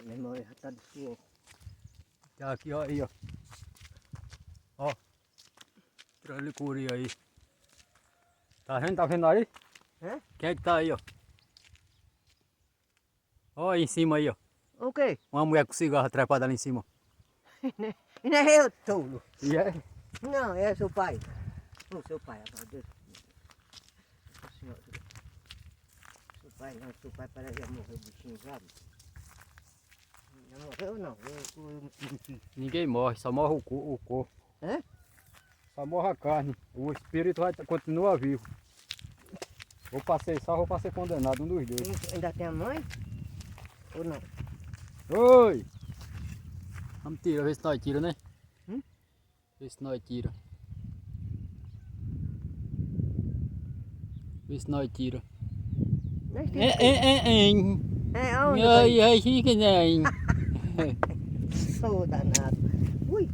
memória já tá do senhor. Tá aqui, ó, aí, ó. Ó. Tralicuri aí. Tá vendo? Tá vendo aí? É? Quem é que tá aí, ó? Ó, aí em cima aí, ó. O quê? Uma mulher com cigarro trepada ali em cima. E não é eu, tolo. E é? Não, é seu pai. Não, seu pai, agora Deus. Nossa senhora. Seu pai não, seu pai parece que já morreu bichinho, sabe? Já morreu não, eu Ninguém morre, só morre o corpo. Hã? Só morre a carne. O espírito continua vivo. Vou pra ser salvo ou pra ser condenado, um dos dois. Ainda tem a mãe? Ou não? Oi! Vamos tirar, ver se nós tira, né? Hum? Ver se nós tira. Ver se nós tira. Nós temos É, aonde? Ai, ai, fica nem. Sou danado. Ui,